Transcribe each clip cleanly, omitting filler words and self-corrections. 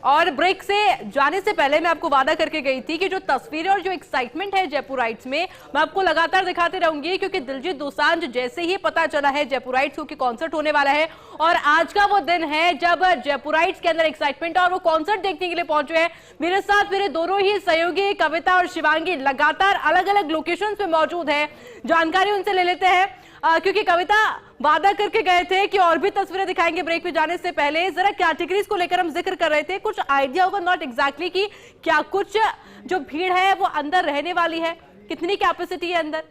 और ब्रेक से जाने से पहले मैं आपको वादा करके गई थी कि जो तस्वीरें और जो एक्साइटमेंट है जयपुराइट्स में, मैं आपको लगातार दिखाते रहूंगी, क्योंकि दिलजीत दोसांझ जैसे ही पता चला है जयपुराइट्स की कॉन्सर्ट होने वाला है और आज का वो दिन है जब जयपुराइट्स के अंदर एक्साइटमेंट और वो कॉन्सर्ट देखने के लिए पहुंचे हैं। मेरे साथ मेरे दोनों ही सहयोगी कविता और शिवांगी लगातार अलग अलग लोकेशन पे मौजूद है। जानकारी उनसे ले लेते हैं, क्योंकि कविता वादा करके गए थे कि और भी तस्वीरें दिखाएंगे ब्रेक पे जाने से पहले। जरा कैटेगरीज को लेकर हम जिक्र कर रहे थे, कुछ आइडिया होगा नॉट एग्जैक्टली कि क्या कुछ जो भीड़ है वो अंदर रहने वाली है, कितनी कैपेसिटी है अंदर?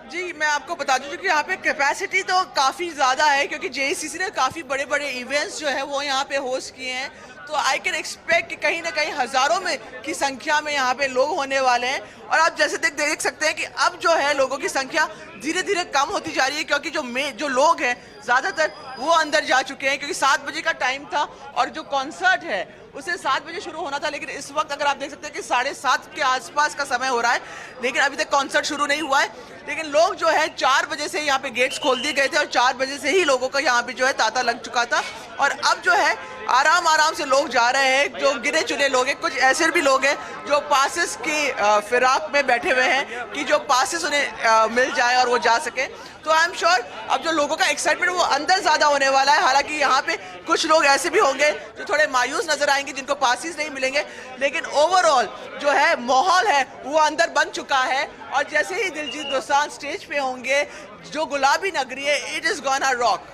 जी, मैं आपको बता दूं कि यहाँ पे कैपेसिटी तो काफ़ी ज़्यादा है, क्योंकि जेएसीसी ने काफ़ी बड़े बड़े इवेंट्स जो है वो यहाँ पे होस्ट किए हैं। तो आई कैन एक्सपेक्ट कि कहीं ना कहीं हज़ारों में की संख्या में यहाँ पे लोग होने वाले हैं। और आप जैसे देख सकते हैं कि अब जो है लोगों की संख्या धीरे धीरे कम होती जा रही है, क्योंकि जो लोग हैं ज़्यादातर वो अंदर जा चुके हैं, क्योंकि 7 बजे का टाइम था और जो कॉन्सर्ट है उसे 7 बजे शुरू होना था। लेकिन इस वक्त अगर आप देख सकते हैं कि 7:30 के आसपास का समय हो रहा है, लेकिन अभी तक कॉन्सर्ट शुरू नहीं हुआ है। लेकिन लोग जो है 4 बजे से यहाँ पे गेट्स खोल दिए गए थे और 4 बजे से ही लोगों का यहाँ पे जो है तांता लग चुका था। और अब जो है आराम से लोग जा रहे हैं, जो गिने चुने लोग हैं। कुछ ऐसे भी लोग हैं जो पासेस की फिराक में बैठे हुए हैं कि जो पासेस उन्हें मिल जाए और वो जा सके। तो आई एम श्योर अब जो लोगों का एक्साइटमेंट वो अंदर ज़्यादा होने वाला है। हालांकि यहाँ पे कुछ लोग ऐसे भी होंगे जो थोड़े मायूस नजर आएंगे, जिनको पासेस नहीं मिलेंगे, लेकिन ओवरऑल जो है माहौल है वो अंदर बन चुका है। और जैसे ही दिलजीत दोसांझ स्टेज पे होंगे, जो गुलाबी नगरी है, इट इज गोना रॉक।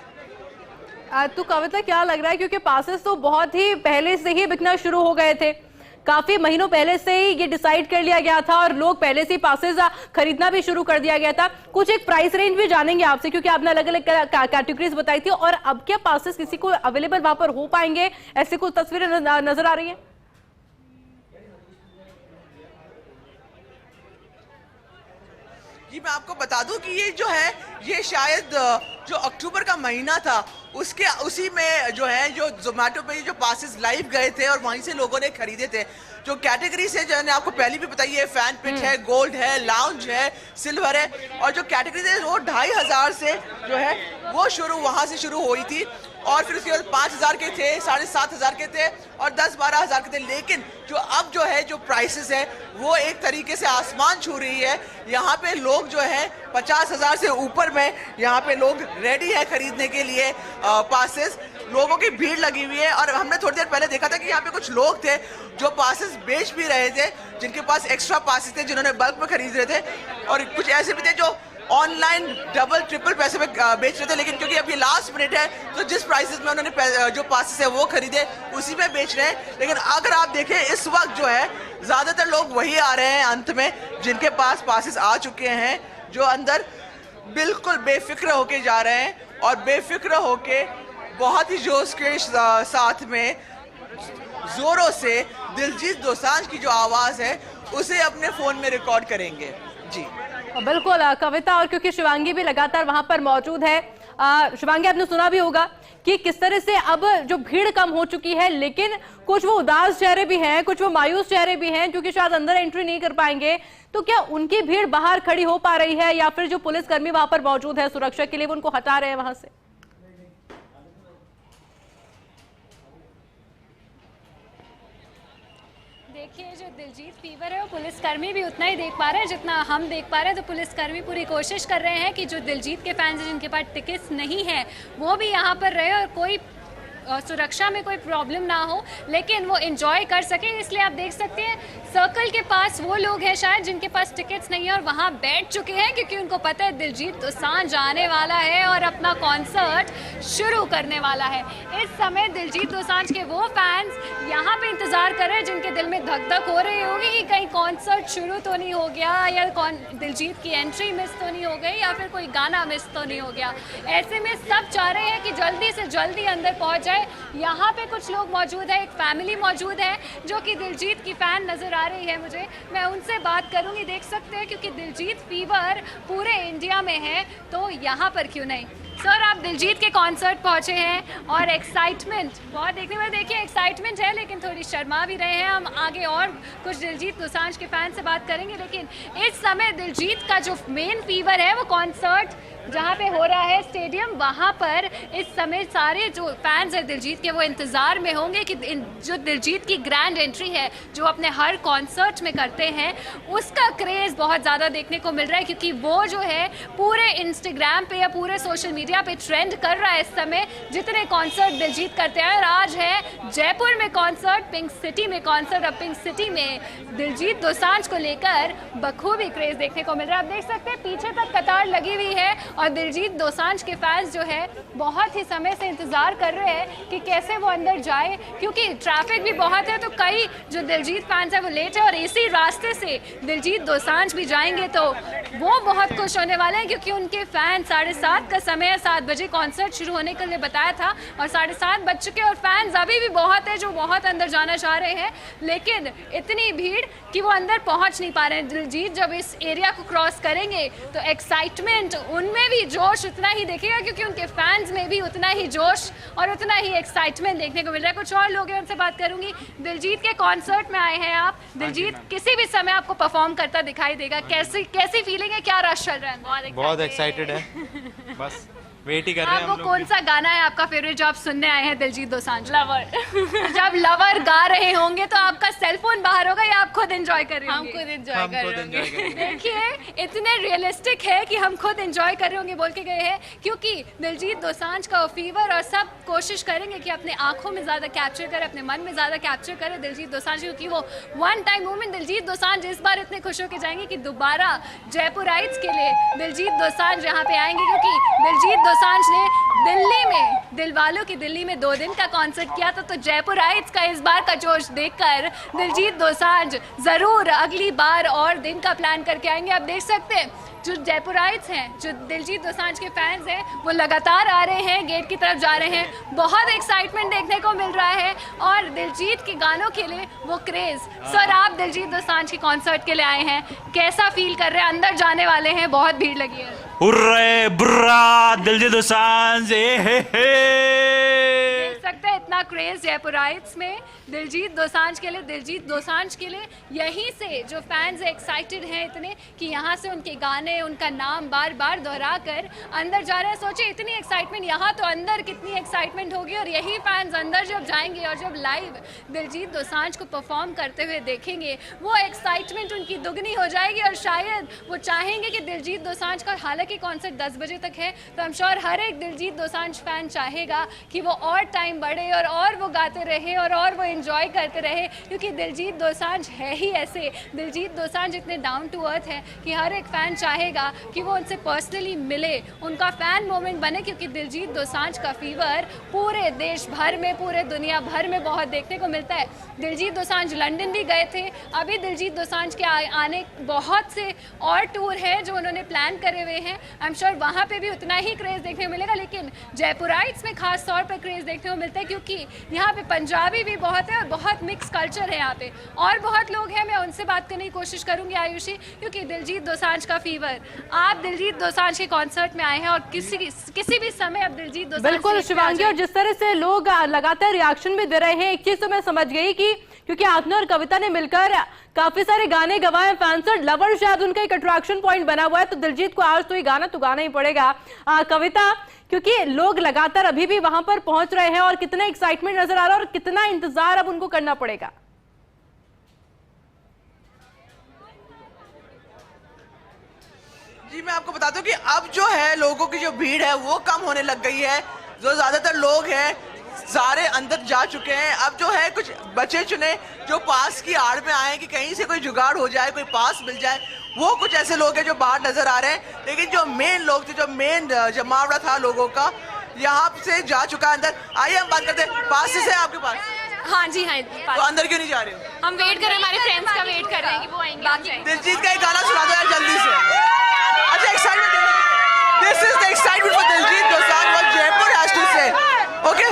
तो कविता क्या लग रहा है, क्योंकि पासेस तो बहुत ही पहले से ही बिकना शुरू हो गए थे, काफी महीनों पहले से ही ये डिसाइड कर लिया गया था और लोग पहले से ही पासेस खरीदना भी शुरू कर दिया गया था। कुछ एक प्राइस रेंज भी जानेंगे आपसे, क्योंकि आपने अलग अलग कैटेगरीज बताई थी। और अब क्या पासेस किसी को अवेलेबल वहां पर हो पाएंगे, ऐसी कुछ तस्वीरें नजर आ रही है? जी, मैं आपको बता दूं कि ये जो है ये शायद जो अक्टूबर का महीना था उसी में जो है जो जोमेटो पे जो पासेस लाइव गए थे और वहीं से लोगों ने खरीदे थे। जो कैटेगरी से जो है आपको पहले भी बताइए है, फैन पिट है, गोल्ड है, लाउंज है, सिल्वर है। और जो कैटेगरी है वो 2500 से जो है वो वहाँ से शुरू हुई थी। और फिर उसके बाद 5000 के थे, 7500 के थे और 10-12 के थे। लेकिन जो अब जो है जो प्राइसेस है वो एक तरीके से आसमान छू रही है। यहाँ पे लोग जो है 50,000 से ऊपर में यहाँ पे लोग रेडी है खरीदने के लिए पासेस। लोगों की भीड़ लगी हुई है। और हमने थोड़ी देर पहले देखा था कि यहाँ पे कुछ लोग थे जो पासेस बेच भी रहे थे, जिनके पास एक्स्ट्रा पासेस थे, जिन्होंने बल्क में खरीद रहे थे। और कुछ ऐसे भी थे जो ऑनलाइन डबल ट्रिपल पैसे में बेच रहे थे। लेकिन क्योंकि अभी लास्ट मिनट है तो जिस प्राइसेस में उन्होंने जो पासेस है वो खरीदे उसी में बेच रहे हैं। लेकिन अगर आप देखें इस वक्त जो है ज्यादातर लोग वही आ रहे हैं अंत में जिनके पास पासेस आ चुके हैं, जो अंदर बिल्कुल बेफिक्र होके जा रहे हैं और बेफिक्र होके बहुत ही जोश के साथ में जोरों से दिलजीत दोसांझ की जो आवाज है उसे अपने फोन में रिकॉर्ड करेंगे। जी बिल्कुल कविता, और क्योंकि शिवांगी भी लगातार वहां पर मौजूद है। शिवांगी, आपने सुना भी होगा कि किस तरह से अब जो भीड़ कम हो चुकी है, लेकिन कुछ वो उदास चेहरे भी हैं, कुछ वो मायूस चेहरे भी हैं, क्योंकि शायद अंदर एंट्री नहीं कर पाएंगे। तो क्या उनकी भीड़ बाहर खड़ी हो पा रही है, या फिर जो पुलिसकर्मी वहां पर मौजूद है सुरक्षा के लिए वो उनको हटा रहे हैं वहां से? देखिए, जो दिलजीत फीवर है वो पुलिसकर्मी भी उतना ही देख पा रहे हैं जितना हम देख पा रहे हैं। तो पुलिसकर्मी पूरी कोशिश कर रहे हैं कि जो दिलजीत के फैंस हैं जिनके पास टिकट्स नहीं है वो भी यहाँ पर रहे और कोई सुरक्षा में कोई प्रॉब्लम ना हो, लेकिन वो एंजॉय कर सके। इसलिए आप देख सकते हैं सर्कल के पास वो लोग हैं शायद जिनके पास टिकट्स नहीं है और वहाँ बैठ चुके हैं, क्योंकि उनको पता है दिलजीत दोसांझ आने वाला है और अपना कॉन्सर्ट शुरू करने वाला है। इस समय दिलजीत दोसांझ के वो फैंस यहाँ पे इंतज़ार कर रहे हैं जिनके दिल में धक धक हो रही होगी कि कहीं कॉन्सर्ट शुरू तो नहीं हो गया, या दिलजीत की एंट्री मिस तो नहीं हो गई, या फिर कोई गाना मिस तो नहीं हो गया। ऐसे में सब चाह रहे हैं कि जल्दी से जल्दी अंदर पहुँच जाए। यहाँ पे कुछ लोग मौजूद है, एक फैमिली मौजूद है जो कि दिलजीत की फैन नजर आ रही है मुझे। मैं उनसे बात करूंगी। देख सकते हैं क्योंकि दिलजीत फीवर पूरे इंडिया में है, तो यहाँ पर क्यों नहीं। सर, आप दिलजीत के कॉन्सर्ट पहुँचे हैं और एक्साइटमेंट बहुत देखने में, देखिए एक्साइटमेंट है, लेकिन थोड़ी शर्मा भी रहे हैं। हम आगे और कुछ दिलजीत दोसांझ के फैन से बात करेंगे, लेकिन इस समय दिलजीत का जो मेन फीवर है वो कॉन्सर्ट जहाँ पे हो रहा है स्टेडियम, वहाँ पर इस समय सारे जो फैंस हैं दिलजीत के वो इंतज़ार में होंगे कि जो दिलजीत की ग्रैंड एंट्री है जो अपने हर कॉन्सर्ट में करते हैं, उसका क्रेज़ बहुत ज़्यादा देखने को मिल रहा है, क्योंकि वो जो है पूरे इंस्टाग्राम पे या पूरे सोशल मीडिया पे ट्रेंड कर रहा है इस समय, जितने कॉन्सर्ट दिलजीत करते हैं। और आज है जयपुर में कॉन्सर्ट, पिंक सिटी में कॉन्सर्ट, और पिंक सिटी में दिलजीत दोसांझ को लेकर बखूबी क्रेज़ देखने को मिल रहा है। आप देख सकते हैं पीछे तक कतार लगी हुई है और दिलजीत दोसांझ के फैंस जो है बहुत ही समय से इंतज़ार कर रहे हैं कि कैसे वो अंदर जाए, क्योंकि ट्रैफिक भी बहुत है, तो कई जो दिलजीत फैंस हैं वो लेट है और इसी रास्ते से दिलजीत दोसांझ भी जाएंगे तो वो बहुत खुश होने वाले हैं, क्योंकि उनके फैन 7:30 का समय है, 7 बजे कॉन्सर्ट शुरू होने के लिए बताया था और 7:30 बज चुके और फैंस अभी भी बहुत है जो बहुत अंदर जाना चाह रहे हैं, लेकिन इतनी भीड़ कि वो अंदर पहुंच नहीं पा रहे हैं। दिलजीत जब इस एरिया को क्रॉस करेंगे तो एक्साइटमेंट उनमें भी जोश उतना ही देखेगा, क्योंकि उनके फैंस में भी उतना ही जोश और उतना ही एक्साइटमेंट देखने को मिल रहा है। कुछ और लोग हैं, उनसे बात करूंगी। दिलजीत के कॉन्सर्ट में आए हैं आप, दिलजीत किसी भी समय आपको परफॉर्म करता दिखाई देगा, कैसी फीलिंग है, क्या रश चल रहा है? बहुत एक्साइटेड है, बस वेट ही कर रहे हैं हम आपको लोग कौन सा गाना है आपका फेवरेट जो आप सुनने आए हैं दिलजीत दोसांझ? लवर। जब लवर गा रहे होंगे तो आपका सेलफोन बाहर होगा या आप खुद एंजॉय कर रहे होंगे? हम खुद एंजॉय कर रहे होंगे। देखिए इतने रियलिस्टिक है कि हम खुद एंजॉय कर रहे होंगे बोल के गए हैं, क्योंकि दिलजीत दोसांझ का फीवर और सब कोशिश करेंगे कि अपने आंखों में ज़्यादा कैप्चर करे, अपने मन में ज़्यादा कैप्चर करे दिलजीत दोसांझ, क्योंकि वो one time moment Diljit Dosanjh इस बार इतने खुश होकर जाएंगे कि दोबारा जयपुराइट्स के लिए दिलजीत दोसांझ यहाँ पे आएंगे, क्योंकि दिलजीत दोसांझ ने दिल्ली में दिलवालों की दिल्ली में 2 दिन का कॉन्सर्ट किया था, तो जयपुराइट्स का इस बार का जोश देखकर दिलजीत दोसांझ जरूर अगली बार और दिन का प्लान करके आएंगे। आप देख सकते हैं जो जयपुराइट्स हैं, जो दिलजीत दोसांझ के फैंस हैं, वो लगातार आ रहे हैं, गेट की तरफ जा रहे हैं, बहुत एक्साइटमेंट देखने को मिल रहा है और दिलजीत के गानों के लिए वो क्रेज। सर आप दिलजीत दोसांझ के कॉन्सर्ट के लिए आए हैं, कैसा फील कर रहे हैं? अंदर जाने वाले हैं, बहुत भीड़ लगी है। हुर्रे बुर्रा दिलजीत दोसांझ देख सकते हैं इतना क्रेज जयपुराइट्स में दिलजीत दोसांझ के लिए। दिलजीत दोसांझ के लिए यहीं से जो फैंस एक्साइटेड हैं इतने कि यहाँ से उनके गाने, उनका नाम बार बार दोहरा कर अंदर जा रहे हैं। सोचिए इतनी एक्साइटमेंट यहाँ, तो अंदर कितनी एक्साइटमेंट होगी, और यही फैंस अंदर जब जाएंगे और जब लाइव दिलजीत दोसांझ को परफॉर्म करते हुए देखेंगे, वो एक्साइटमेंट उनकी दुगनी हो जाएगी और शायद वो चाहेंगे कि दिलजीत दोसांझ का, हालांकि कॉन्सर्ट 10 बजे तक है, तो आई एम श्योर हर एक दिलजीत दोसांझ फैन चाहेगा कि वो और टाइम बढ़े और वो गाते रहे और वो एंजॉय करते रहे, क्योंकि दिलजीत दोसांझ है ही ऐसे। दिलजीत दोसांझ इतने डाउन टू अर्थ है कि हर एक फैन चाहेगा कि वो उनसे पर्सनली मिले, उनका फैन मोमेंट बने, क्योंकि दिलजीत दोसांझ का फीवर पूरे देश भर में, पूरे दुनिया भर में बहुत देखने को मिलता है। दिलजीत दोसांझ लंदन भी गए थे, अभी दिलजीत दोसांझ के आने बहुत से और टूर हैं जो उन्होंने प्लान करे हुए हैं। आई एम श्योर वहाँ पे भी उतना ही क्रेज़ देखने को मिलेगा, लेकिन जयपुराइट्स में खास तौर पर क्रेज़ देखने को मिलता है, क्योंकि यहाँ पे पंजाबी भी बहुत है और बहुत मिक्स कल्चर है यहाँ पे, और बहुत लोग हैं, मैं उनसे बात करने की कोशिश करूँगी आयुषी, क्योंकि दिलजीत दोसांझ का फीवर। आप दिलजीत दोसांझ के कॉन्सर्ट में आए हैं और किसी भी समय आप दिलजीत दोसांझ बिल्कुल शिवांगी, और जिस तरह से लोग लगातार रिएक्शन भी दे रहे हैं, एक चीज तो मैं समझ गई कि क्योंकि आपने और कविता ने मिलकर काफी सारे गाने गवाए, फैंस और लवर शायद उनका एक अट्रैक्शन पॉइंट बना हुआ है, तो दिलजीत को आज तो ये गाना तो गाना ही पड़ेगा। कविता, क्योंकि लोग लगातार अभी भी वहां पर पहुंच रहे हैं और कितना एक्साइटमेंट नजर आ रहा है और कितना इंतजार अब उनको करना पड़ेगा? जी मैं आपको बता दूं कि अब जो है लोगों की जो भीड़ है वो कम होने लग गई है। जो ज्यादातर लोग हैं सारे अंदर जा चुके हैं। अब जो है कुछ बचे चुने जो पास की आड़ में आए कि कहीं से कोई जुगाड़ हो जाए, कोई पास मिल जाए, वो कुछ ऐसे लोग हैं जो बाहर नजर आ रहे हैं। लेकिन जो मेन लोग थे, जो मेन जमावड़ा था लोगों का, यहाँ से जा चुका है अंदर। आइए हम बात करते हैं, पासेस है आपके पास? हाँ जी, हाँ। तो अंदर क्यों नहीं जा रहे हो? हम वेट कर रहे हैं, हमारे फ्रेंड्स का वेट कर रहे हैं कि वो आएंगे, हम जाएंगे। दिलजीत का एक गाना सुना दो यार जल्दी से। अच्छा, excitement, this is the excitement for Diljit Dosanjh, what Jaipur has to say. Okay,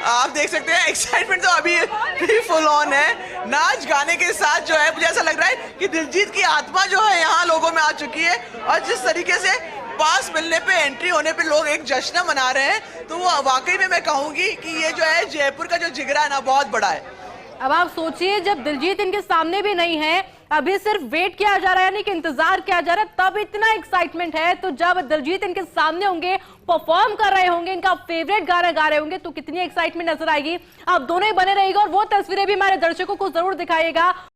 आप देख सकते हैं एक्साइटमेंट तो अभी भी फुल ऑन है। नाच गाने के साथ जो है मुझे ऐसा लग रहा है कि दिलजीत की आत्मा जो है यहाँ लोगों में आ चुकी है, और जिस तरीके से पास मिलने पे, एंट्री होने पे लोग एक जश्न मना रहे हैं। तो वो वाकई में मैं कहूंगी कि ये जो है जयपुर का जो जिगरा है ना, बहुत बड़ा है। अब आप सोचिए, जब दिलजीत इनके सामने भी नहीं है, अभी सिर्फ वेट किया जा रहा है, यानी कि इंतजार किया जा रहा है, तब इतना एक्साइटमेंट है। तो जब दिलजीत इनके सामने होंगे, परफॉर्म कर रहे होंगे, इनका फेवरेट गाना गा रहे होंगे, तो कितनी एक्साइटमेंट नजर आएगी। आप दोनों ही बने रहिएगा और वो तस्वीरें भी हमारे दर्शकों को जरूर दिखाइएगा।